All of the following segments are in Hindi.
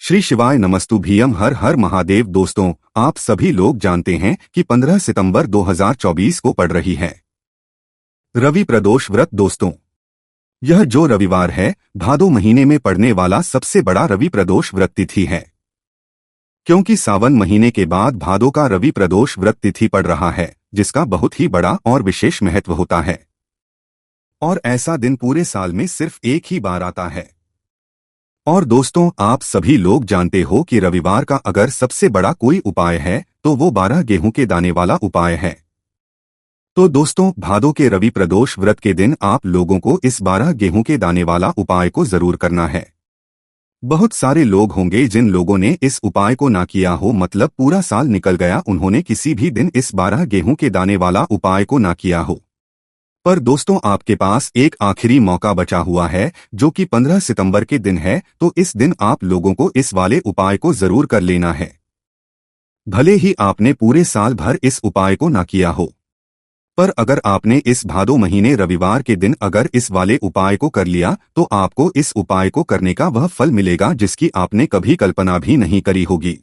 श्री शिवाय नमस्तुभ्यम। हर हर महादेव। दोस्तों, आप सभी लोग जानते हैं कि 15 सितंबर 2024 को पड़ रही है रवि प्रदोष व्रत। दोस्तों, यह जो रविवार है, भादो महीने में पड़ने वाला सबसे बड़ा रवि प्रदोष व्रत तिथि है, क्योंकि सावन महीने के बाद भादो का रवि प्रदोष व्रत तिथि पड़ रहा है, जिसका बहुत ही बड़ा और विशेष महत्व होता है। और ऐसा दिन पूरे साल में सिर्फ एक ही बार आता है। और दोस्तों, आप सभी लोग जानते हो कि रविवार का अगर सबसे बड़ा कोई उपाय है तो वो 12 गेहूं के दाने वाला उपाय है। तो दोस्तों, भादो के रवि प्रदोष व्रत के दिन आप लोगों को इस 12 गेहूं के दाने वाला उपाय को जरूर करना है। बहुत सारे लोग होंगे जिन लोगों ने इस उपाय को ना किया हो, मतलब पूरा साल निकल गया, उन्होंने किसी भी दिन इस 12 गेहूं के दाने वाला उपाय को ना किया हो। पर दोस्तों, आपके पास एक आखिरी मौका बचा हुआ है, जो कि 15 सितंबर के दिन है। तो इस दिन आप लोगों को इस वाले उपाय को जरूर कर लेना है, भले ही आपने पूरे साल भर इस उपाय को ना किया हो। पर अगर आपने इस भादो महीने रविवार के दिन अगर इस वाले उपाय को कर लिया, तो आपको इस उपाय को करने का वह फल मिलेगा जिसकी आपने कभी कल्पना भी नहीं करी होगी।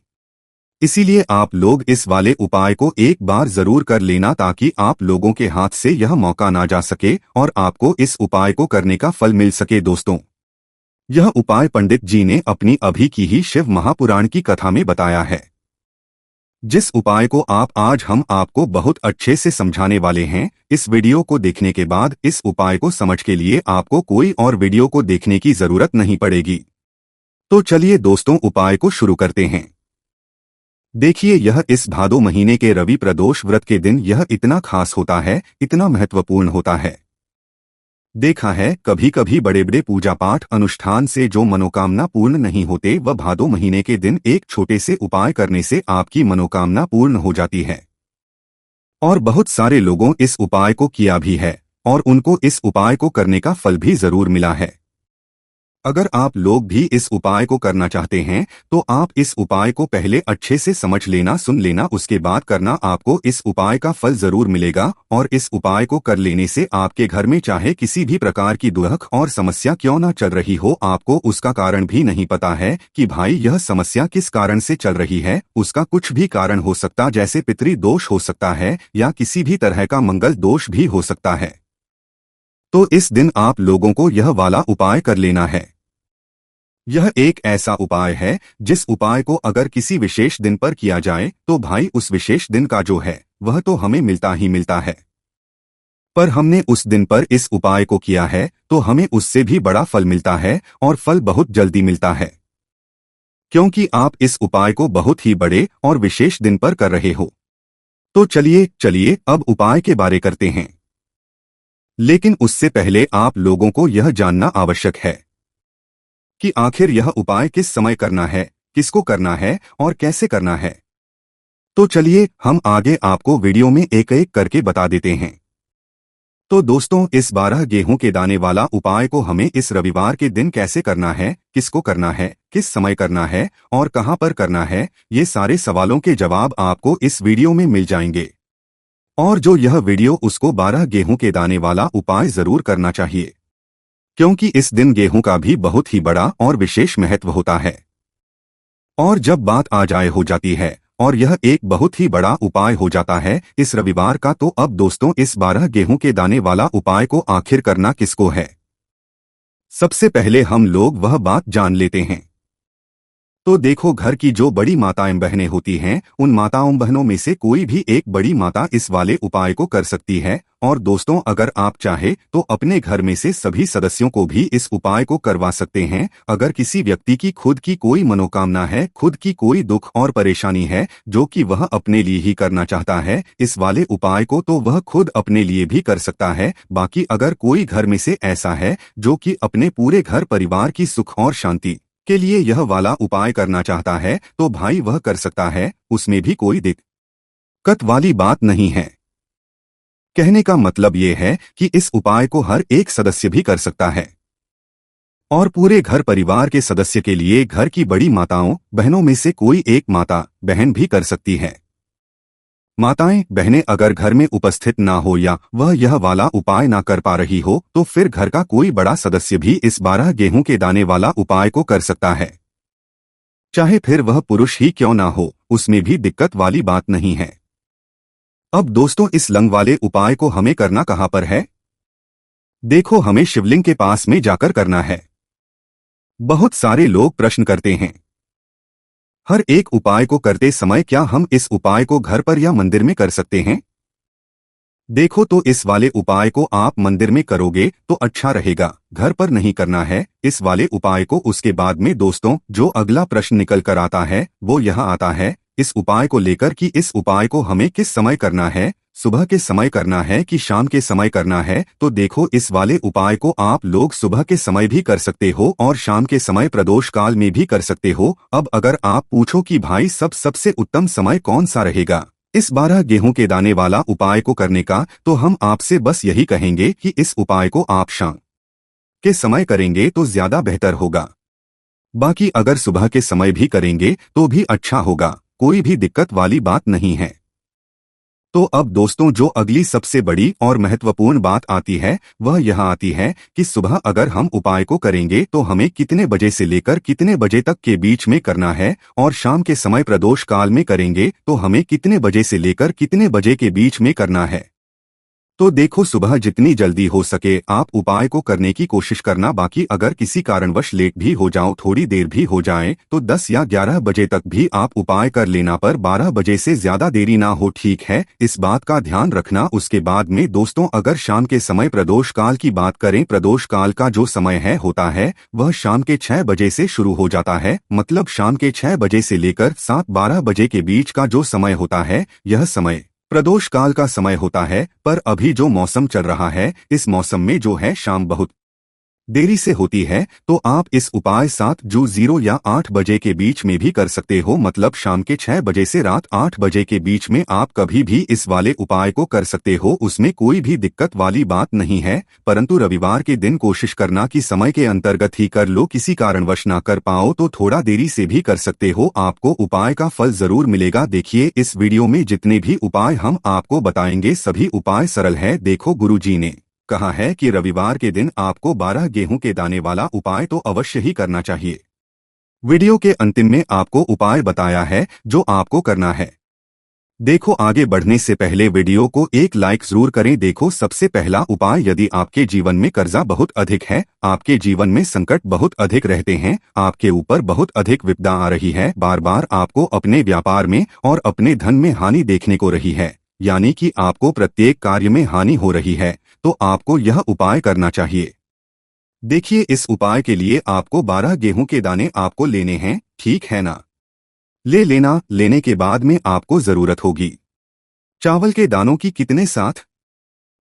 इसीलिए आप लोग इस वाले उपाय को एक बार जरूर कर लेना, ताकि आप लोगों के हाथ से यह मौका ना जा सके और आपको इस उपाय को करने का फल मिल सके। दोस्तों, यह उपाय पंडित जी ने अपनी अभी की ही शिव महापुराण की कथा में बताया है, जिस उपाय को आज हम आपको बहुत अच्छे से समझाने वाले हैं। इस वीडियो को देखने के बाद इस उपाय को समझ के लिए आपको कोई और वीडियो को देखने की जरूरत नहीं पड़ेगी। तो चलिए दोस्तों, उपाय को शुरू करते हैं। देखिए, यह इस भादो महीने के रवि प्रदोष व्रत के दिन यह इतना खास होता है, इतना महत्वपूर्ण होता है। देखा है, कभी कभी बड़े बड़े पूजा पाठ अनुष्ठान से जो मनोकामना पूर्ण नहीं होते, वह भादो महीने के दिन एक छोटे से उपाय करने से आपकी मनोकामना पूर्ण हो जाती है। और बहुत सारे लोगों इस उपाय को किया भी है और उनको इस उपाय को करने का फल भी जरूर मिला है। अगर आप लोग भी इस उपाय को करना चाहते हैं, तो आप इस उपाय को पहले अच्छे से समझ लेना, सुन लेना, उसके बाद करना। आपको इस उपाय का फल जरूर मिलेगा। और इस उपाय को कर लेने से आपके घर में चाहे किसी भी प्रकार की दुख और समस्या क्यों ना चल रही हो, आपको उसका कारण भी नहीं पता है कि भाई यह समस्या किस कारण से चल रही है। उसका कुछ भी कारण हो सकता, जैसे पितृ दोष हो सकता है या किसी भी तरह का मंगल दोष भी हो सकता है। तो इस दिन आप लोगों को यह वाला उपाय कर लेना है। यह एक ऐसा उपाय है जिस उपाय को अगर किसी विशेष दिन पर किया जाए, तो भाई उस विशेष दिन का जो है वह तो हमें मिलता ही मिलता है। पर हमने उस दिन पर इस उपाय को किया है तो हमें उससे भी बड़ा फल मिलता है, और फल बहुत जल्दी मिलता है, क्योंकि आप इस उपाय को बहुत ही बड़े और विशेष दिन पर कर रहे हो। तो चलिए अब उपाय के बारे करते हैं। लेकिन उससे पहले आप लोगों को यह जानना आवश्यक है कि आखिर यह उपाय किस समय करना है, किसको करना है और कैसे करना है। तो चलिए हम आगे आपको वीडियो में एक एक करके बता देते हैं। तो दोस्तों, इस 12 गेहूं के दाने वाला उपाय को हमें इस रविवार के दिन कैसे करना है, किसको करना है, किस समय करना है और कहां पर करना है, ये सारे सवालों के जवाब आपको इस वीडियो में मिल जाएंगे। और जो यह वीडियो उसको 12 गेहूं के दाने वाला उपाय जरूर करना चाहिए, क्योंकि इस दिन गेहूं का भी बहुत ही बड़ा और विशेष महत्व होता है। और जब बात आ जाए हो जाती है और यह एक बहुत ही बड़ा उपाय हो जाता है इस रविवार का, तो अब दोस्तों, इस 12 गेहूं के दाने वाला उपाय को आखिर करना किसको है, सबसे पहले हम लोग वह बात जान लेते हैं। तो देखो, घर की जो बड़ी माताएं बहनें होती हैं, उन माताओं बहनों में से कोई भी एक बड़ी माता इस वाले उपाय को कर सकती है। और दोस्तों, अगर आप चाहे तो अपने घर में से सभी सदस्यों को भी इस उपाय को करवा सकते हैं। अगर किसी व्यक्ति की खुद की कोई मनोकामना है, खुद की कोई दुख और परेशानी है जो कि वह अपने लिए ही करना चाहता है इस वाले उपाय को, तो वह खुद अपने लिए भी कर सकता है। बाकी अगर कोई घर में से ऐसा है जो कि अपने पूरे घर परिवार की सुख और शांति के लिए यह वाला उपाय करना चाहता है, तो भाई वह कर सकता है, उसमें भी कोई दिक्कत वाली बात नहीं है। कहने का मतलब ये है कि इस उपाय को हर एक सदस्य भी कर सकता है, और पूरे घर परिवार के सदस्य के लिए घर की बड़ी माताओं बहनों में से कोई एक माता बहन भी कर सकती है। माताएं बहनें अगर घर में उपस्थित ना हो या वह यह वाला उपाय ना कर पा रही हो, तो फिर घर का कोई बड़ा सदस्य भी इस 12 गेहूं के दाने वाला उपाय को कर सकता है। चाहे फिर वह पुरुष ही क्यों ना हो, उसमें भी दिक्कत वाली बात नहीं है। अब दोस्तों, इस लंग वाले उपाय को हमें करना कहां पर है? देखो, हमें शिवलिंग के पास में जाकर करना है। बहुत सारे लोग प्रश्न करते हैं, हर एक उपाय को करते समय क्या हम इस उपाय को घर पर या मंदिर में कर सकते हैं? देखो, तो इस वाले उपाय को आप मंदिर में करोगे तो अच्छा रहेगा, घर पर नहीं करना है इस वाले उपाय को। उसके बाद में दोस्तों, जो अगला प्रश्न निकल कर आता है वो यह आता है इस उपाय को लेकर कि इस उपाय को हमें किस समय करना है, सुबह के समय करना है कि शाम के समय करना है। तो देखो, इस वाले उपाय को आप लोग सुबह के समय भी कर सकते हो और शाम के समय प्रदोष काल में भी कर सकते हो। अब अगर आप पूछो कि भाई सबसे उत्तम समय कौन सा रहेगा इस 12 गेहूं के दाने वाला उपाय को करने का, तो हम आपसे बस यही कहेंगे कि इस उपाय को आप शाम के समय करेंगे तो ज्यादा बेहतर होगा। बाकी अगर सुबह के समय भी करेंगे तो भी अच्छा होगा, कोई भी दिक्कत वाली बात नहीं है। तो अब दोस्तों, जो अगली सबसे बड़ी और महत्वपूर्ण बात आती है वह यह आती है कि सुबह अगर हम उपाय को करेंगे तो हमें कितने बजे से लेकर कितने बजे तक के बीच में करना है, और शाम के समय प्रदोष काल में करेंगे तो हमें कितने बजे से लेकर कितने बजे के बीच में करना है। तो देखो, सुबह जितनी जल्दी हो सके आप उपाय को करने की कोशिश करना। बाकी अगर किसी कारणवश लेट भी हो जाओ, थोड़ी देर भी हो जाए, तो 10 या 11 बजे तक भी आप उपाय कर लेना, पर 12 बजे से ज्यादा देरी ना हो, ठीक है? इस बात का ध्यान रखना। उसके बाद में दोस्तों, अगर शाम के समय प्रदोष काल की बात करें, प्रदोष काल का जो समय है होता है वह शाम के 6 बजे से शुरू हो जाता है। मतलब शाम के 6 बजे से लेकर 7-12 बजे के बीच का जो समय होता है यह समय प्रदोष काल का समय होता है। पर अभी जो मौसम चल रहा है इस मौसम में जो है शाम बहुत देरी से होती है, तो आप इस उपाय 7:00 या 8 बजे के बीच में भी कर सकते हो। मतलब शाम के 6 बजे से रात 8 बजे के बीच में आप कभी भी इस वाले उपाय को कर सकते हो, उसमें कोई भी दिक्कत वाली बात नहीं है। परंतु रविवार के दिन कोशिश करना कि समय के अंतर्गत ही कर लो, किसी कारणवश ना कर पाओ तो थोड़ा देरी से भी कर सकते हो, आपको उपाय का फल जरूर मिलेगा। देखिए, इस वीडियो में जितने भी उपाय हम आपको बताएंगे सभी उपाय सरल है। देखो, गुरुजी ने कहा है कि रविवार के दिन आपको 12 गेहूं के दाने वाला उपाय तो अवश्य ही करना चाहिए। वीडियो के अंतिम में आपको उपाय बताया है जो आपको करना है। देखो, आगे बढ़ने से पहले वीडियो को एक लाइक जरूर करें। देखो, सबसे पहला उपाय, यदि आपके जीवन में कर्जा बहुत अधिक है, आपके जीवन में संकट बहुत अधिक रहते हैं, आपके ऊपर बहुत अधिक विपदा आ रही है, बार बार आपको अपने व्यापार में और अपने धन में हानि देखने को रही है, यानी कि आपको प्रत्येक कार्य में हानि हो रही है, तो आपको यह उपाय करना चाहिए। देखिए, इस उपाय के लिए आपको 12 गेहूं के दाने आपको लेने हैं, ठीक है ना? ले लेना। लेने के बाद में आपको जरूरत होगी चावल के दानों की। कितने साथ?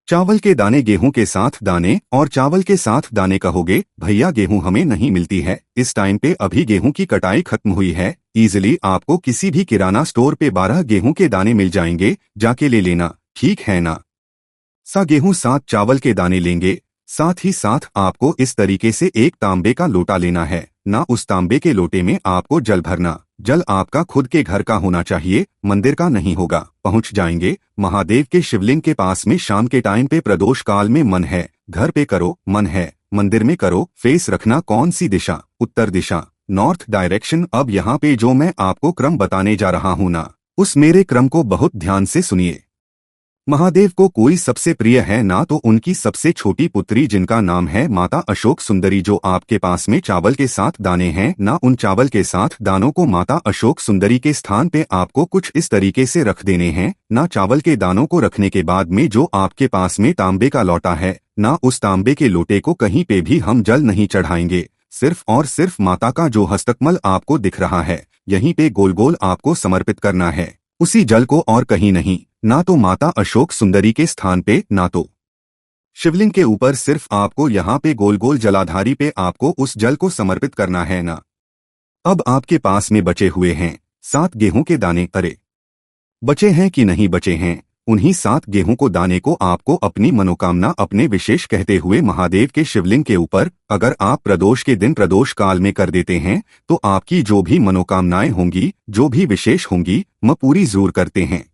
चावल के दाने गेहूं के साथ दाने और चावल के साथ दाने कहोगे भैया गेहूं हमें नहीं मिलती है इस टाइम पे, अभी गेहूं की कटाई खत्म हुई है। इजीली आपको किसी भी किराना स्टोर पे 12 गेहूं के दाने मिल जाएंगे, जाके ले लेना, ठीक है ना? गेहूं 7 चावल के दाने लेंगे। साथ ही साथ आपको इस तरीके से एक तांबे का लोटा लेना है ना। उस तांबे के लोटे में आपको जल भरना। जल आपका खुद के घर का होना चाहिए, मंदिर का नहीं होगा। पहुंच जाएंगे महादेव के शिवलिंग के पास में शाम के टाइम पे। प्रदोष काल में मन है घर पे करो, मन है मंदिर में करो। फेस रखना कौन सी दिशा? उत्तर दिशा, नॉर्थ डायरेक्शन। अब यहाँ पे जो मैं आपको क्रम बताने जा रहा हूँ ना, उस मेरे क्रम को बहुत ध्यान से सुनिए। महादेव को कोई सबसे प्रिय है ना, तो उनकी सबसे छोटी पुत्री जिनका नाम है माता अशोक सुंदरी, जो आपके पास में चावल के साथ दाने हैं ना, उन चावल के साथ दानों को माता अशोक सुंदरी के स्थान पे आपको कुछ इस तरीके से रख देने हैं ना। चावल के दानों को रखने के बाद में जो आपके पास में तांबे का लोटा है ना, उस तांबे के लोटे को कहीं पे भी हम जल नहीं चढ़ाएंगे, सिर्फ और सिर्फ माता का जो हस्तकमल आपको दिख रहा है यहीं पे गोल गोल आपको समर्पित करना है, उसी जल को, और कहीं नहीं। ना तो माता अशोक सुंदरी के स्थान पे, ना तो शिवलिंग के ऊपर, सिर्फ आपको यहाँ पे गोल गोल जलाधारी पे आपको उस जल को समर्पित करना है ना। अब आपके पास में बचे हुए हैं 7 गेहूं के दाने। अरे, बचे हैं कि नहीं बचे हैं? उन्हीं 7 गेहूं को दाने को आपको अपनी मनोकामना, अपने विशेष कहते हुए महादेव के शिवलिंग के ऊपर, अगर आप प्रदोष के दिन प्रदोष काल में कर देते हैं तो आपकी जो भी मनोकामनाएं होंगी, जो भी विशेष होंगी, म पूरी जरूर करते हैं।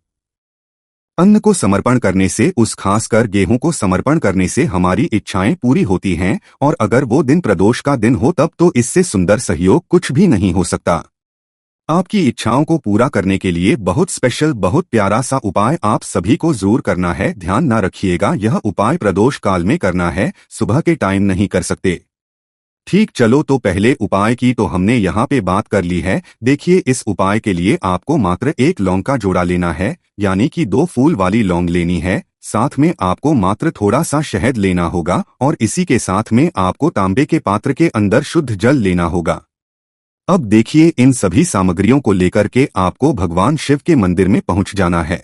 अन्न को समर्पण करने से, उस खासकर गेहूं को समर्पण करने से हमारी इच्छाएं पूरी होती हैं, और अगर वो दिन प्रदोष का दिन हो तब तो इससे सुंदर सहयोग कुछ भी नहीं हो सकता। आपकी इच्छाओं को पूरा करने के लिए बहुत स्पेशल, बहुत प्यारा सा उपाय आप सभी को जरूर करना है। ध्यान ना रखिएगा, यह उपाय प्रदोष काल में करना है, सुबह के टाइम नहीं कर सकते। ठीक, चलो तो पहले उपाय की तो हमने यहाँ पे बात कर ली है। देखिए, इस उपाय के लिए आपको मात्र एक लौंग का जोड़ा लेना है, यानी कि 2 फूल वाली लौंग लेनी है। साथ में आपको मात्र थोड़ा सा शहद लेना होगा और इसी के साथ में आपको तांबे के पात्र के अंदर शुद्ध जल लेना होगा। अब देखिए, इन सभी सामग्रियों को लेकर के आपको भगवान शिव के मंदिर में पहुंच जाना है।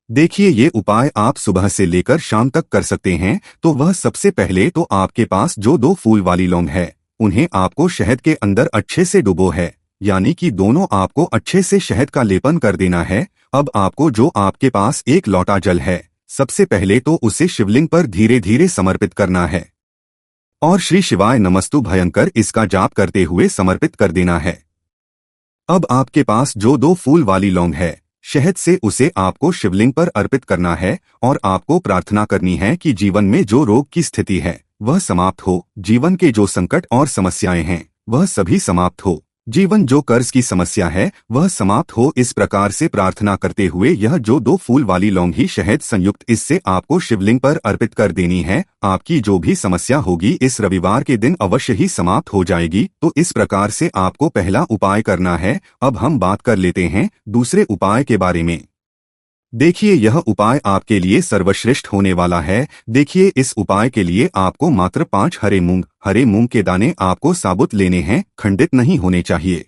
देखिए, ये उपाय आप सुबह से लेकर शाम तक कर सकते हैं। तो वह सबसे पहले तो आपके पास जो 2 फूल वाली लौंग है, उन्हें आपको शहद के अंदर अच्छे से डुबो है, यानी कि दोनों आपको अच्छे से शहद का लेपन कर देना है। अब आपको जो आपके पास एक लोटा जल है, सबसे पहले तो उसे शिवलिंग पर धीरे धीरे समर्पित करना है और श्री शिवाय नमस्तु भयंकर इसका जाप करते हुए समर्पित कर देना है। अब आपके पास जो 2 फूल वाली लौंग है, शहद से उसे आपको शिवलिंग पर अर्पित करना है और आपको प्रार्थना करनी है कि जीवन में जो रोग की स्थिति है वह समाप्त हो, जीवन के जो संकट और समस्याएं हैं वह सभी समाप्त हो, जीवन जो कर्ज की समस्या है वह समाप्त हो। इस प्रकार से प्रार्थना करते हुए यह जो 2 फूल वाली लौंग ही शहद संयुक्त इससे आपको शिवलिंग पर अर्पित कर देनी है। आपकी जो भी समस्या होगी इस रविवार के दिन अवश्य ही समाप्त हो जाएगी। तो इस प्रकार से आपको पहला उपाय करना है। अब हम बात कर लेते हैं दूसरे उपाय के बारे में। देखिए, यह उपाय आपके लिए सर्वश्रेष्ठ होने वाला है। देखिए, इस उपाय के लिए आपको मात्र 5 हरे मूंग के दाने आपको साबुत लेने हैं, खंडित नहीं होने चाहिए।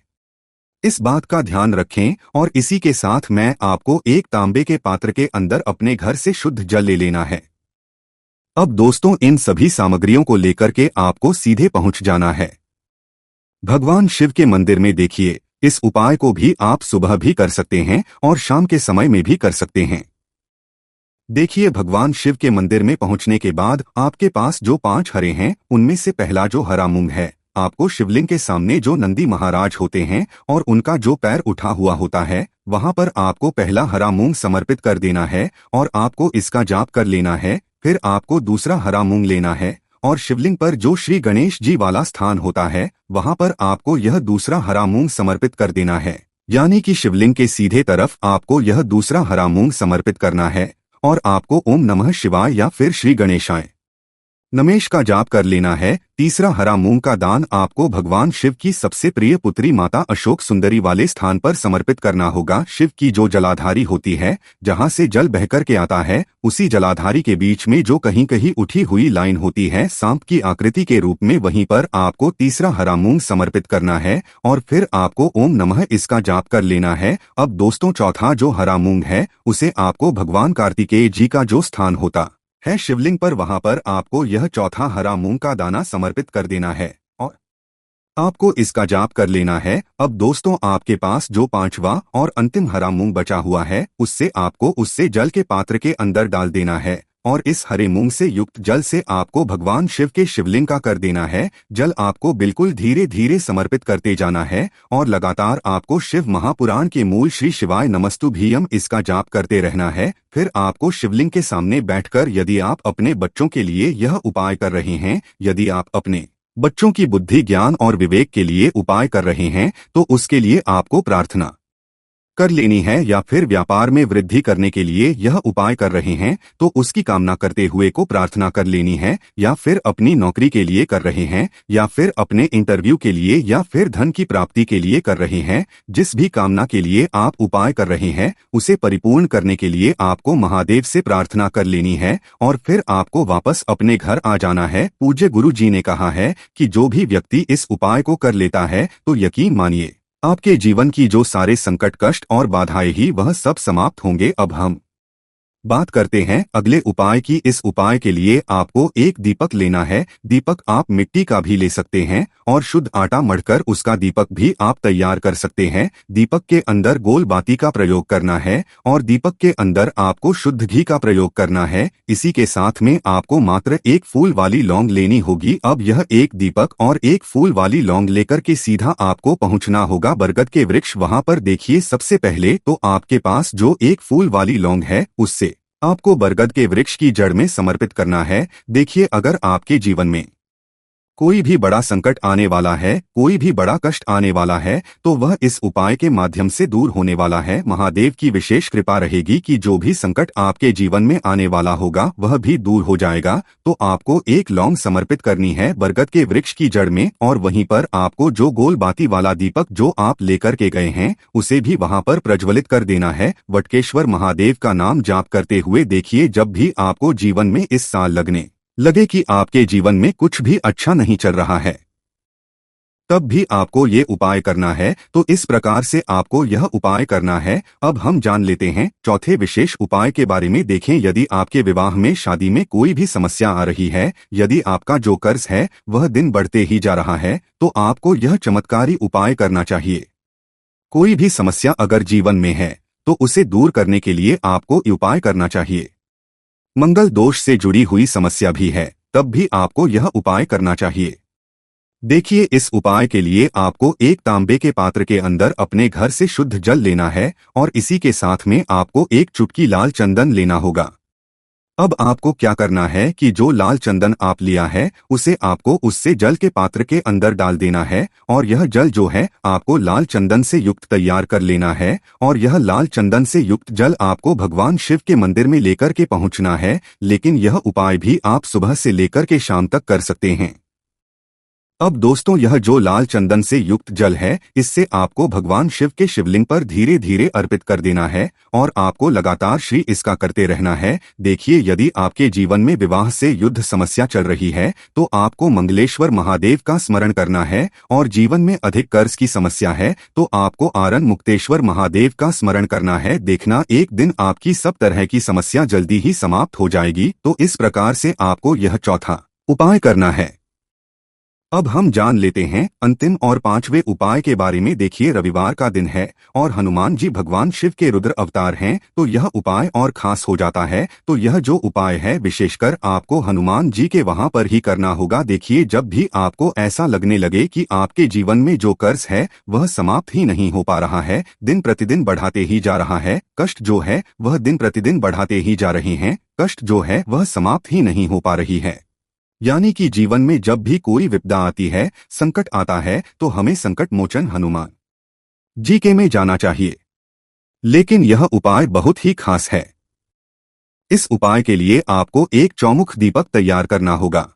इस बात का ध्यान रखें। और इसी के साथ मैं आपको एक तांबे के पात्र के अंदर अपने घर से शुद्ध जल ले लेना है। अब दोस्तों, इन सभी सामग्रियों को लेकर के आपको सीधे पहुंच जाना है भगवान शिव के मंदिर में। देखिए, इस उपाय को भी आप सुबह भी कर सकते हैं और शाम के समय में भी कर सकते हैं। देखिए, भगवान शिव के मंदिर में पहुंचने के बाद आपके पास जो 5 हरे हैं, उनमें से पहला जो हरा मूंग है, आपको शिवलिंग के सामने जो नंदी महाराज होते हैं और उनका जो पैर उठा हुआ होता है, वहां पर आपको पहला हरा मूंग समर्पित कर देना है और आपको इसका जाप कर लेना है। फिर आपको दूसरा हरा मूंग लेना है और शिवलिंग पर जो श्री गणेश जी वाला स्थान होता है, वहां पर आपको यह दूसरा हरा मूंग समर्पित कर देना है, यानी कि शिवलिंग के सीधे तरफ आपको यह दूसरा हरा मूंग समर्पित करना है और आपको ओम नमः शिवाय या फिर श्री गणेशाय नमेश का जाप कर लेना है। तीसरा हरा मूंग का दान आपको भगवान शिव की सबसे प्रिय पुत्री माता अशोक सुंदरी वाले स्थान पर समर्पित करना होगा। शिव की जो जलाधारी होती है, जहां से जल बहकर के आता है, उसी जलाधारी के बीच में जो कहीं कहीं उठी हुई लाइन होती है सांप की आकृति के रूप में, वहीं पर आपको तीसरा हरा मूंग समर्पित करना है और फिर आपको ओम नमः इसका जाप कर लेना है। अब दोस्तों, चौथा जो हरा मूंग है, उसे आपको भगवान कार्तिकेय जी का जो स्थान होता है शिवलिंग पर, वहां पर आपको यह चौथा हरा मूंग का दाना समर्पित कर देना है और आपको इसका जाप कर लेना है। अब दोस्तों, आपके पास जो 5वां और अंतिम हरा मूंग बचा हुआ है, उससे जल के पात्र के अंदर डाल देना है और इस हरे मूंग से युक्त जल से आपको भगवान शिव के शिवलिंग का कर देना है। जल आपको बिल्कुल धीरे धीरे समर्पित करते जाना है और लगातार आपको शिव महापुराण के मूल श्री शिवाय नमस्तु भीयम इसका जाप करते रहना है। फिर आपको शिवलिंग के सामने बैठकर, यदि आप अपने बच्चों के लिए यह उपाय कर रहे हैं, यदि आप अपने बच्चों की बुद्धि, ज्ञान और विवेक के लिए उपाय कर रहे हैं, तो उसके लिए आपको प्रार्थना कर लेनी है, या फिर व्यापार में वृद्धि करने के लिए यह उपाय कर रहे हैं तो उसकी कामना करते हुए को प्रार्थना कर लेनी है, या फिर अपनी नौकरी के लिए कर रहे हैं, या फिर अपने इंटरव्यू के लिए, या फिर धन की प्राप्ति के लिए कर रहे हैं। जिस भी कामना के लिए आप उपाय कर रहे हैं, उसे परिपूर्ण करने के लिए आपको महादेव से प्रार्थना कर लेनी है और फिर आपको वापस अपने घर आ जाना है। पूज्य गुरु जी ने कहा है कि जो भी व्यक्ति इस उपाय को कर लेता है, तो यकीन मानिए आपके जीवन की जो सारे संकट, कष्ट और बाधाएं ही वह सब समाप्त होंगे। अब हम बात करते हैं अगले उपाय की। इस उपाय के लिए आपको एक दीपक लेना है। दीपक आप मिट्टी का भी ले सकते हैं और शुद्ध आटा मढ़कर उसका दीपक भी आप तैयार कर सकते हैं। दीपक के अंदर गोल बाती का प्रयोग करना है और दीपक के अंदर आपको शुद्ध घी का प्रयोग करना है। इसी के साथ में आपको मात्र एक फूल वाली लौंग लेनी होगी। अब यह एक दीपक और एक फूल वाली लौंग लेकर के सीधा आपको पहुंचना होगा बरगद के वृक्ष। वहां पर देखिए, सबसे पहले तो आपके पास जो एक फूल वाली लौंग है, उससे आपको बरगद के वृक्ष की जड़ में समर्पित करना है। देखिए, अगर आपके जीवन में कोई भी बड़ा संकट आने वाला है, कोई भी बड़ा कष्ट आने वाला है, तो वह इस उपाय के माध्यम से दूर होने वाला है। महादेव की विशेष कृपा रहेगी कि जो भी संकट आपके जीवन में आने वाला होगा वह भी दूर हो जाएगा। तो आपको एक लौंग समर्पित करनी है बरगद के वृक्ष की जड़ में, और वहीं पर आपको जो गोल बाती वाला दीपक जो आप लेकर के गए हैं उसे भी वहां पर प्रज्वलित कर देना है। वटकेश्वर महादेव का नाम जाप करते हुए देखिए, जब भी आपको जीवन में इस साल लगने लगे कि आपके जीवन में कुछ भी अच्छा नहीं चल रहा है, तब भी आपको ये उपाय करना है। तो इस प्रकार से आपको यह उपाय करना है। अब हम जान लेते हैं चौथे विशेष उपाय के बारे में। देखें, यदि आपके विवाह में, शादी में कोई भी समस्या आ रही है, यदि आपका जो कर्ज है वह दिन बढ़ते ही जा रहा है, तो आपको यह चमत्कारी उपाय करना चाहिए। कोई भी समस्या अगर जीवन में है तो उसे दूर करने के लिए आपको उपाय करना चाहिए। मंगल दोष से जुड़ी हुई समस्या भी है, तब भी आपको यह उपाय करना चाहिए। देखिए, इस उपाय के लिए आपको एक तांबे के पात्र के अंदर अपने घर से शुद्ध जल लेना है, और इसी के साथ में आपको एक चुटकी लाल चंदन लेना होगा। अब आपको क्या करना है कि जो लाल चंदन आप लिया है उसे आपको उससे जल के पात्र के अंदर डाल देना है, और यह जल जो है आपको लाल चंदन से युक्त तैयार कर लेना है। और यह लाल चंदन से युक्त जल आपको भगवान शिव के मंदिर में लेकर के पहुंचना है। लेकिन यह उपाय भी आप सुबह से लेकर के शाम तक कर सकते हैं। अब दोस्तों, यह जो लाल चंदन से युक्त जल है, इससे आपको भगवान शिव के शिवलिंग पर धीरे धीरे अर्पित कर देना है, और आपको लगातार श्री इसका करते रहना है। देखिए, यदि आपके जीवन में विवाह से युद्ध समस्या चल रही है तो आपको मंगलेश्वर महादेव का स्मरण करना है, और जीवन में अधिक कर्ज की समस्या है तो आपको आरण मुक्तेश्वर महादेव का स्मरण करना है। देखना, एक दिन आपकी सब तरह की समस्या जल्दी ही समाप्त हो जाएगी। तो इस प्रकार से आपको यह चौथा उपाय करना है। अब हम जान लेते हैं अंतिम और पांचवें उपाय के बारे में। देखिए, रविवार का दिन है और हनुमान जी भगवान शिव के रुद्र अवतार हैं, तो यह उपाय और खास हो जाता है। तो यह जो उपाय है विशेषकर आपको हनुमान जी के वहां पर ही करना होगा। देखिए, जब भी आपको ऐसा लगने लगे कि आपके जीवन में जो कर्ज है वह समाप्त ही नहीं हो पा रहा है, दिन प्रतिदिन बढ़ाते ही जा रहा है, कष्ट जो है वह दिन प्रतिदिन बढ़ाते ही जा रहे हैं, कष्ट जो है वह समाप्त ही नहीं हो पा रही है, यानी कि जीवन में जब भी कोई विपदा आती है, संकट आता है, तो हमें संकट मोचन हनुमान जी के में जाना चाहिए। लेकिन यह उपाय बहुत ही खास है। इस उपाय के लिए आपको एक चौमुख दीपक तैयार करना होगा।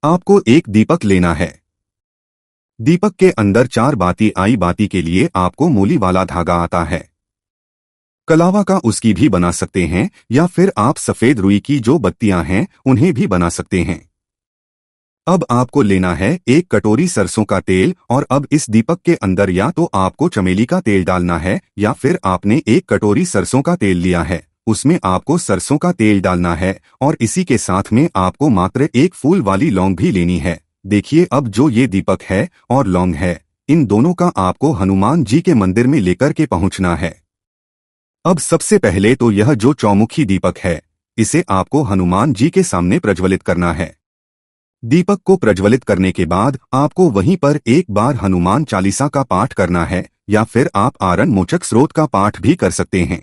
आपको एक दीपक लेना है। दीपक के अंदर 4 बाती आई। बाती के लिए आपको मूली वाला धागा आता है, कलावा का उसकी भी बना सकते हैं, या फिर आप सफेद रुई की जो बत्तियां हैं उन्हें भी बना सकते हैं। अब आपको लेना है एक कटोरी सरसों का तेल, और अब इस दीपक के अंदर या तो आपको चमेली का तेल डालना है, या फिर आपने एक कटोरी सरसों का तेल लिया है उसमें आपको सरसों का तेल डालना है, और इसी के साथ में आपको मात्र एक फूल वाली लौंग भी लेनी है। देखिए, अब जो ये दीपक है और लौंग है, इन दोनों का आपको हनुमान जी के मंदिर में लेकर के पहुंचना है। अब सबसे पहले तो यह जो चौमुखी दीपक है इसे आपको हनुमान जी के सामने प्रज्वलित करना है। दीपक को प्रज्वलित करने के बाद आपको वहीं पर एक बार हनुमान चालीसा का पाठ करना है, या फिर आप आरण मोचक स्रोत का पाठ भी कर सकते हैं।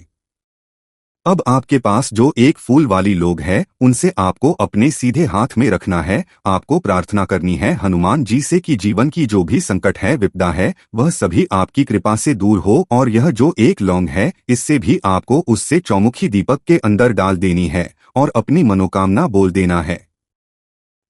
अब आपके पास जो एक फूल वाली लौंग है उनसे आपको अपने सीधे हाथ में रखना है। आपको प्रार्थना करनी है हनुमान जी से कि जीवन की जो भी संकट है, विपदा है, वह सभी आपकी कृपा से दूर हो, और यह जो एक लौंग है इससे भी आपको उससे चौमुखी दीपक के अंदर डाल देनी है और अपनी मनोकामना बोल देना है।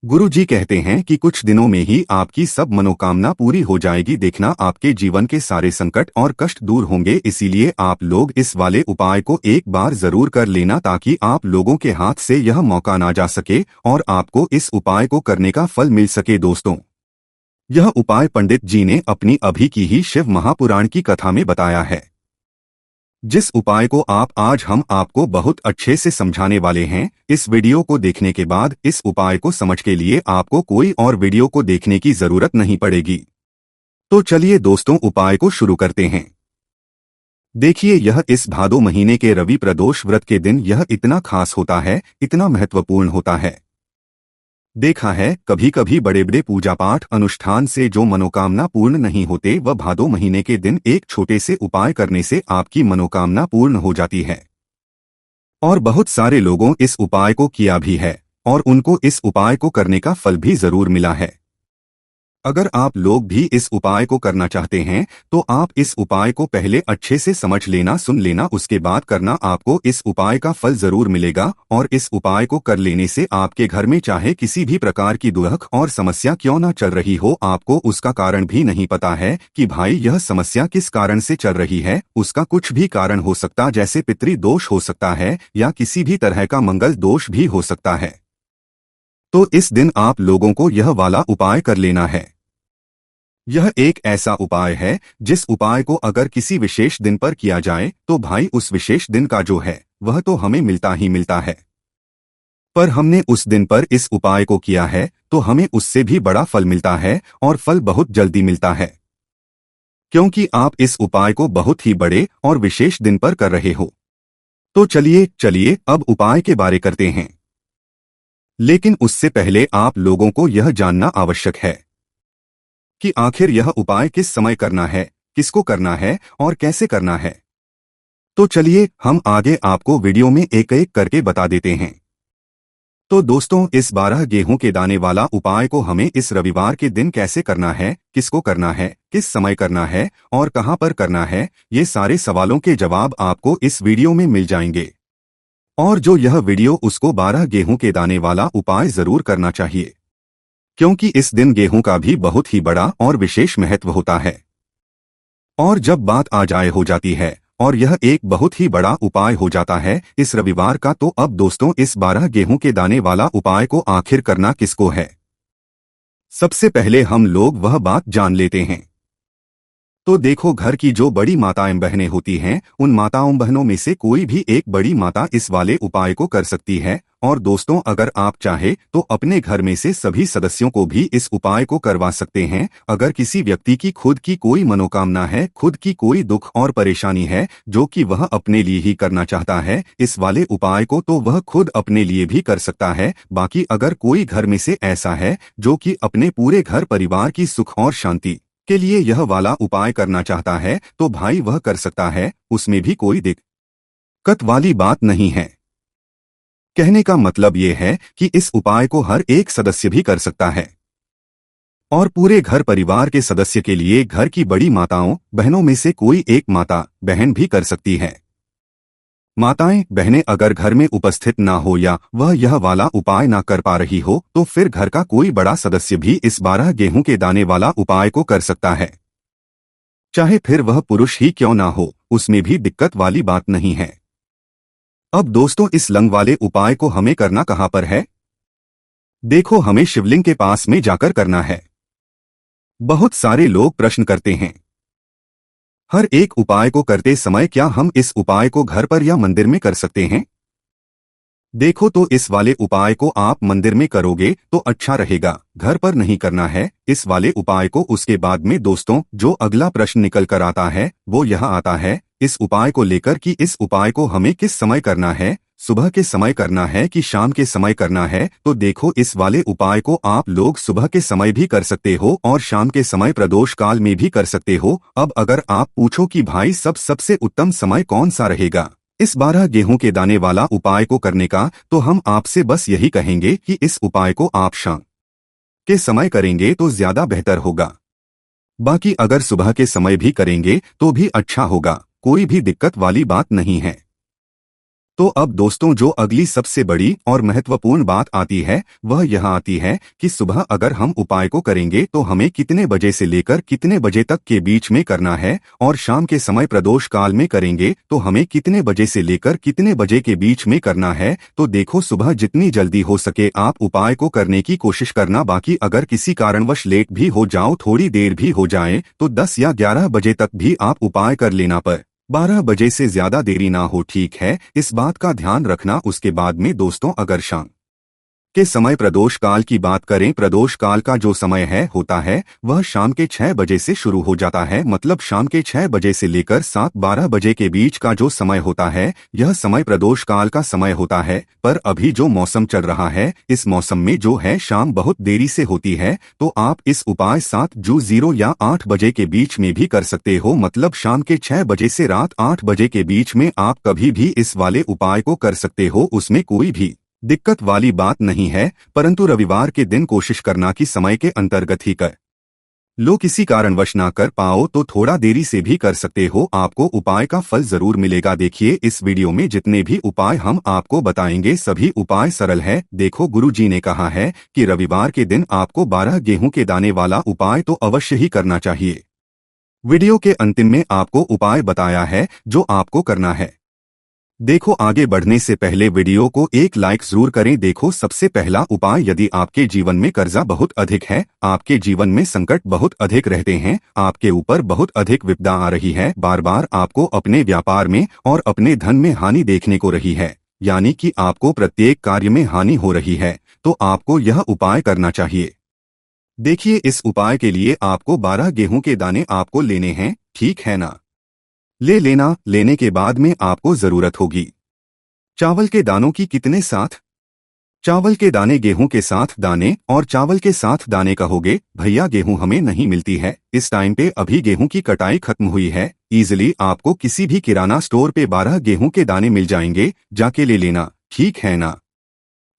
गुरु जी कहते हैं कि कुछ दिनों में ही आपकी सब मनोकामना पूरी हो जाएगी। देखना, आपके जीवन के सारे संकट और कष्ट दूर होंगे। इसीलिए आप लोग इस वाले उपाय को एक बार जरूर कर लेना, ताकि आप लोगों के हाथ से यह मौका ना जा सके और आपको इस उपाय को करने का फल मिल सके। दोस्तों, यह उपाय पंडित जी ने अपनी अभी की ही शिव महापुराण की कथा में बताया है, जिस उपाय को आज हम आपको बहुत अच्छे से समझाने वाले हैं। इस वीडियो को देखने के बाद इस उपाय को समझ के लिए आपको कोई और वीडियो को देखने की जरूरत नहीं पड़ेगी। तो चलिए दोस्तों, उपाय को शुरू करते हैं। देखिए, यह इस भादो महीने के रवि प्रदोष व्रत के दिन यह इतना खास होता है, इतना महत्वपूर्ण होता है। देखा है, कभी कभी बड़े बड़े पूजा पाठ अनुष्ठान से जो मनोकामना पूर्ण नहीं होते, वह भादो महीने के दिन एक छोटे से उपाय करने से आपकी मनोकामना पूर्ण हो जाती है। और बहुत सारे लोगों इस उपाय को किया भी है और उनको इस उपाय को करने का फल भी जरूर मिला है। अगर आप लोग भी इस उपाय को करना चाहते हैं तो आप इस उपाय को पहले अच्छे से समझ लेना, सुन लेना, उसके बाद करना। आपको इस उपाय का फल जरूर मिलेगा और इस उपाय को कर लेने से आपके घर में चाहे किसी भी प्रकार की दुख और समस्या क्यों ना चल रही हो, आपको उसका कारण भी नहीं पता है कि भाई यह समस्या किस कारण से चल रही है, उसका कुछ भी कारण हो सकता, जैसे पितृ दोष हो सकता है या किसी भी तरह का मंगल दोष भी हो सकता है। तो इस दिन आप लोगों को यह वाला उपाय कर लेना है। यह एक ऐसा उपाय है जिस उपाय को अगर किसी विशेष दिन पर किया जाए तो भाई उस विशेष दिन का जो है वह तो हमें मिलता ही मिलता है, पर हमने उस दिन पर इस उपाय को किया है तो हमें उससे भी बड़ा फल मिलता है और फल बहुत जल्दी मिलता है, क्योंकि आप इस उपाय को बहुत ही बड़े और विशेष दिन पर कर रहे हो। तो चलिए अब उपाय के बारे करते हैं, लेकिन उससे पहले आप लोगों को यह जानना आवश्यक है कि आखिर यह उपाय किस समय करना है, किसको करना है और कैसे करना है। तो चलिए हम आगे आपको वीडियो में एक एक करके बता देते हैं। तो दोस्तों, इस 12 गेहूं के दाने वाला उपाय को हमें इस रविवार के दिन कैसे करना है, किसको करना है, किस समय करना है और कहां पर करना है, ये सारे सवालों के जवाब आपको इस वीडियो में मिल जाएंगे। और जो यह वीडियो उसको 12 गेहूं के दाने वाला उपाय जरूर करना चाहिए, क्योंकि इस दिन गेहूं का भी बहुत ही बड़ा और विशेष महत्व होता है। और जब बात आ जाए हो जाती है और यह एक बहुत ही बड़ा उपाय हो जाता है इस रविवार का, तो अब दोस्तों इस 12 गेहूं के दाने वाला उपाय को आखिर करना किसको है, सबसे पहले हम लोग वह बात जान लेते हैं। तो देखो, घर की जो बड़ी माताएं बहनें होती हैं उन माताओं बहनों में से कोई भी एक बड़ी माता इस वाले उपाय को कर सकती है। और दोस्तों, अगर आप चाहे तो अपने घर में से सभी सदस्यों को भी इस उपाय को करवा सकते हैं। अगर किसी व्यक्ति की खुद की कोई मनोकामना है, खुद की कोई दुख और परेशानी है जो कि वह अपने लिए ही करना चाहता है इस वाले उपाय को, तो वह खुद अपने लिए भी कर सकता है। बाकी अगर कोई घर में से ऐसा है जो कि अपने पूरे घर परिवार की सुख और शांति के लिए यह वाला उपाय करना चाहता है तो भाई वह कर सकता है, उसमें भी कोई दिक्कत वाली बात नहीं है। कहने का मतलब ये है कि इस उपाय को हर एक सदस्य भी कर सकता है और पूरे घर परिवार के सदस्य के लिए घर की बड़ी माताओं बहनों में से कोई एक माता बहन भी कर सकती है। माताएं बहनें अगर घर में उपस्थित ना हो या वह यह वाला उपाय ना कर पा रही हो तो फिर घर का कोई बड़ा सदस्य भी इस 12 गेहूं के दाने वाला उपाय को कर सकता है, चाहे फिर वह पुरुष ही क्यों ना हो, उसमें भी दिक्कत वाली बात नहीं है। अब दोस्तों, इस लंग वाले उपाय को हमें करना कहां पर है? देखो, हमें शिवलिंग के पास में जाकर करना है। बहुत सारे लोग प्रश्न करते हैं, हर एक उपाय को करते समय क्या हम इस उपाय को घर पर या मंदिर में कर सकते हैं? देखो, तो इस वाले उपाय को आप मंदिर में करोगे तो अच्छा रहेगा, घर पर नहीं करना है इस वाले उपाय को। उसके बाद में दोस्तों जो अगला प्रश्न निकल कर आता है वो यह आता है इस उपाय को लेकर कि इस उपाय को हमें किस समय करना है, सुबह के समय करना है कि शाम के समय करना है। तो देखो, इस वाले उपाय को आप लोग सुबह के समय भी कर सकते हो और शाम के समय प्रदोष काल में भी कर सकते हो। अब अगर आप पूछो कि भाई सबसे उत्तम समय कौन सा रहेगा इस 12 गेहूं के दाने वाला उपाय को करने का, तो हम आपसे बस यही कहेंगे कि इस उपाय को आप शाम के समय करेंगे तो ज्यादा बेहतर होगा। बाकी अगर सुबह के समय भी करेंगे तो भी अच्छा होगा, कोई भी दिक्कत वाली बात नहीं है। तो अब दोस्तों जो अगली सबसे बड़ी और महत्वपूर्ण बात आती है वह यह आती है कि सुबह अगर हम उपाय को करेंगे तो हमें कितने बजे से लेकर कितने बजे तक के बीच में करना है, और शाम के समय प्रदोष काल में करेंगे तो हमें कितने बजे से लेकर कितने बजे के बीच में करना है। तो देखो, सुबह जितनी जल्दी हो सके आप उपाय को करने की कोशिश करना। बाकी अगर किसी कारणवश लेट भी हो जाओ, थोड़ी देर भी हो जाए, तो 10 या 11 बजे तक भी आप उपाय कर लेना, पर 12 बजे से ज्यादा देरी ना हो, ठीक है? इस बात का ध्यान रखना। उसके बाद में दोस्तों अगर शाम के समय प्रदोष काल की बात करें, प्रदोष काल का जो समय होता है वह शाम के 6 बजे से शुरू हो जाता है, मतलब शाम के 6 बजे से लेकर 7-12 बजे के बीच का जो समय होता है यह समय प्रदोष काल का समय होता है। पर अभी जो मौसम चल रहा है इस मौसम में जो है शाम बहुत देरी से होती है, तो आप इस उपाय 7:00 या 8 बजे के बीच में भी कर सकते हो, मतलब शाम के 6 बजे से रात 8 बजे के बीच में आप कभी भी इस वाले उपाय को कर सकते हो, उसमें कोई भी दिक्कत वाली बात नहीं है। परंतु रविवार के दिन कोशिश करना कि समय के अंतर्गत ही कर लो किसी कारणवश ना कर पाओ तो थोड़ा देरी से भी कर सकते हो, आपको उपाय का फल जरूर मिलेगा। देखिए इस वीडियो में जितने भी उपाय हम आपको बताएंगे सभी उपाय सरल है। देखो गुरुजी ने कहा है कि रविवार के दिन आपको 12 गेहूं के दाने वाला उपाय तो अवश्य ही करना चाहिए। वीडियो के अंतिम में आपको उपाय बताया है जो आपको करना है। देखो आगे बढ़ने से पहले वीडियो को एक लाइक जरूर करें। देखो सबसे पहला उपाय, यदि आपके जीवन में कर्जा बहुत अधिक है, आपके जीवन में संकट बहुत अधिक रहते हैं, आपके ऊपर बहुत अधिक विपदा आ रही है, बार बार आपको अपने व्यापार में और अपने धन में हानि देखने को रही है, यानी कि आपको प्रत्येक कार्य में हानि हो रही है, तो आपको यह उपाय करना चाहिए। देखिए इस उपाय के लिए आपको 12 गेहूं के दाने आपको लेने हैं, ठीक है ना। ले लेना। लेने के बाद में आपको जरूरत होगी चावल के दानों की। कितने साथ? चावल के दाने गेहूं के साथ दाने और चावल के साथ दाने कहोगे भैया गेहूं हमें नहीं मिलती है, इस टाइम पे अभी गेहूं की कटाई खत्म हुई है। इजीली आपको किसी भी किराना स्टोर पे 12 गेहूं के दाने मिल जाएंगे, जाके ले लेना, ठीक है ना।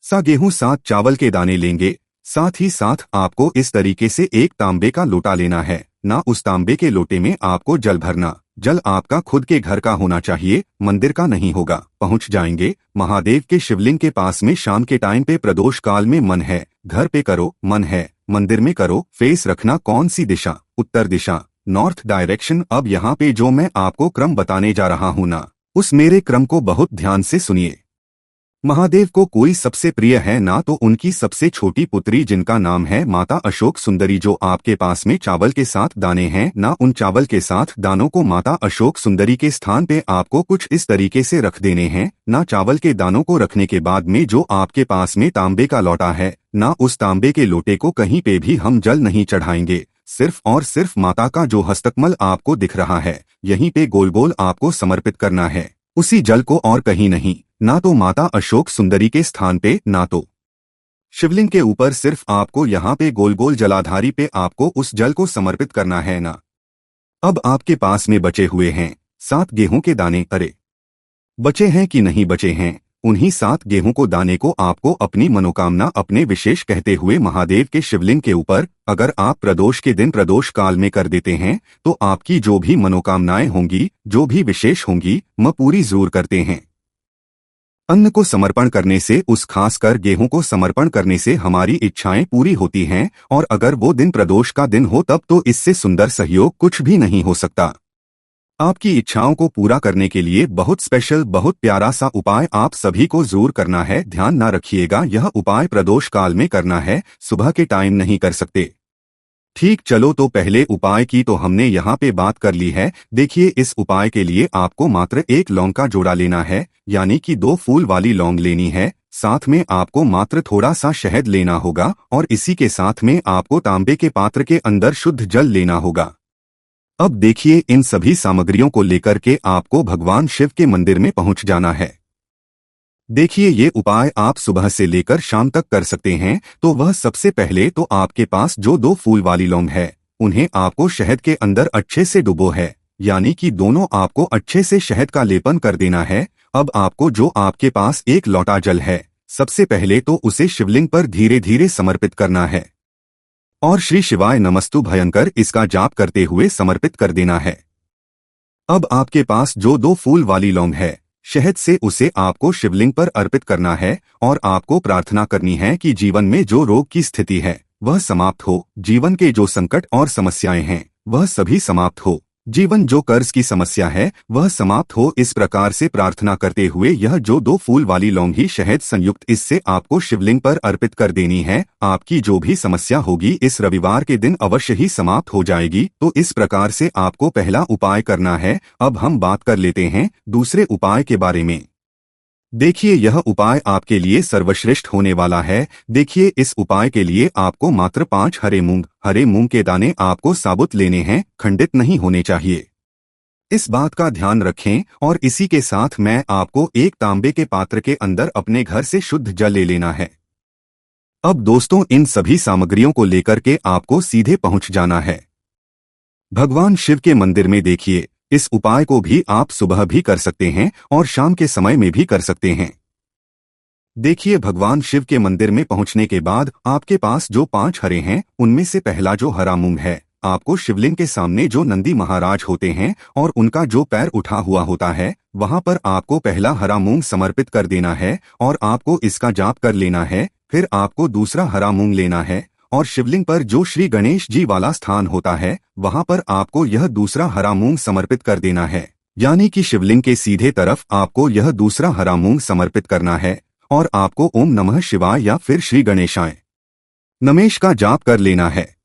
गेहूं 7 चावल के दाने लेंगे। साथ ही साथ आपको इस तरीके से एक तांबे का लोटा लेना है ना। उस तांबे के लोटे में आपको जल भरना। जल आपका खुद के घर का होना चाहिए, मंदिर का नहीं होगा। पहुंच जाएंगे महादेव के शिवलिंग के पास में। शाम के टाइम पे प्रदोष काल में मन है घर पे करो, मन है मंदिर में करो। फेस रखना कौन सी दिशा? उत्तर दिशा, नॉर्थ डायरेक्शन। अब यहाँ पे जो मैं आपको क्रम बताने जा रहा हूँ ना, उस मेरे क्रम को बहुत ध्यान से सुनिए। महादेव को कोई सबसे प्रिय है ना, तो उनकी सबसे छोटी पुत्री जिनका नाम है माता अशोक सुंदरी। जो आपके पास में चावल के साथ दाने हैं ना, उन चावल के साथ दानों को माता अशोक सुंदरी के स्थान पे आपको कुछ इस तरीके से रख देने हैं ना। चावल के दानों को रखने के बाद में जो आपके पास में तांबे का लोटा है ना, उस तांबे के लोटे को कहीं पे भी हम जल नहीं चढ़ाएंगे। सिर्फ और सिर्फ माता का जो हस्तकमल आपको दिख रहा है, यहीं पे गोल गोल आपको समर्पित करना है उसी जल को, और कहीं नहीं। ना तो माता अशोक सुंदरी के स्थान पे, ना तो शिवलिंग के ऊपर, सिर्फ आपको यहाँ पे गोल गोल जलाधारी पे आपको उस जल को समर्पित करना है ना। अब आपके पास में बचे हुए हैं 7 गेहूं के दाने। अरे बचे हैं कि नहीं बचे हैं? उन्हीं 7 गेहूं को दाने को आपको अपनी मनोकामना अपने विशेष कहते हुए महादेव के शिवलिंग के ऊपर, अगर आप प्रदोष के दिन प्रदोष काल में कर देते हैं तो आपकी जो भी मनोकामनाएं होंगी, जो भी विशेष होंगी, म पूरी जरूर करते हैं। अन्न को समर्पण करने से, उस खासकर गेहूं को समर्पण करने से हमारी इच्छाएं पूरी होती हैं, और अगर वो दिन प्रदोष का दिन हो तब तो इससे सुंदर सहयोग कुछ भी नहीं हो सकता। आपकी इच्छाओं को पूरा करने के लिए बहुत स्पेशल, बहुत प्यारा सा उपाय आप सभी को जरूर करना है। ध्यान ना रखिएगा, यह उपाय प्रदोष काल में करना है, सुबह के टाइम नहीं कर सकते। ठीक, चलो तो पहले उपाय की तो हमने यहाँ पे बात कर ली है। देखिए इस उपाय के लिए आपको मात्र 1 लौंग का जोड़ा लेना है, यानी कि 2 फूल वाली लौंग लेनी है। साथ में आपको मात्र थोड़ा सा शहद लेना होगा, और इसी के साथ में आपको तांबे के पात्र के अंदर शुद्ध जल लेना होगा। अब देखिए इन सभी सामग्रियों को लेकर के आपको भगवान शिव के मंदिर में पहुंच जाना है। देखिए ये उपाय आप सुबह से लेकर शाम तक कर सकते हैं। तो वह सबसे पहले तो आपके पास जो 2 फूल वाली लौंग है, उन्हें आपको शहद के अंदर अच्छे से डुबो है, यानी कि दोनों आपको अच्छे से शहद का लेपन कर देना है। अब आपको जो आपके पास 1 लोटा जल है, सबसे पहले तो उसे शिवलिंग पर धीरे धीरे समर्पित करना है, और श्री शिवाय नमस्तु भयंकर इसका जाप करते हुए समर्पित कर देना है। अब आपके पास जो 2 फूल वाली लौंग है, शहद से उसे आपको शिवलिंग पर अर्पित करना है, और आपको प्रार्थना करनी है कि जीवन में जो रोग की स्थिति है वह समाप्त हो, जीवन के जो संकट और समस्याएं हैं वह सभी समाप्त हो, जीवन जो कर्ज की समस्या है वह समाप्त हो। इस प्रकार से प्रार्थना करते हुए यह जो 2 फूल वाली लौंग ही शहद संयुक्त, इससे आपको शिवलिंग पर अर्पित कर देनी है। आपकी जो भी समस्या होगी इस रविवार के दिन अवश्य ही समाप्त हो जाएगी। तो इस प्रकार से आपको पहला उपाय करना है। अब हम बात कर लेते हैं दूसरे उपाय के बारे में। देखिए यह उपाय आपके लिए सर्वश्रेष्ठ होने वाला है। देखिए इस उपाय के लिए आपको मात्र 5 हरे मूंग के दाने आपको साबुत लेने हैं, खंडित नहीं होने चाहिए। इस बात का ध्यान रखें। और इसी के साथ मैं आपको एक तांबे के पात्र के अंदर अपने घर से शुद्ध जल ले लेना है। अब दोस्तों इन सभी सामग्रियों को लेकर के आपको सीधे पहुंच जाना है भगवान शिव के मंदिर में। देखिए इस उपाय को भी आप सुबह भी कर सकते हैं और शाम के समय में भी कर सकते हैं। देखिए भगवान शिव के मंदिर में पहुंचने के बाद आपके पास जो 5 हरे हैं, उनमें से पहला जो हरा मूंग है आपको शिवलिंग के सामने जो नंदी महाराज होते हैं और उनका जो पैर उठा हुआ होता है, वहां पर आपको पहला हरा मूंग समर्पित कर देना है और आपको इसका जाप कर लेना है। फिर आपको दूसरा हरा मूंग लेना है और शिवलिंग पर जो श्री गणेश जी वाला स्थान होता है, वहां पर आपको यह दूसरा हरा मूंग समर्पित कर देना है। यानी कि शिवलिंग के सीधे तरफ आपको यह दूसरा हरा मूंग समर्पित करना है और आपको ओम नमः शिवाय या फिर श्री गणेशाय नमेश का जाप कर लेना है।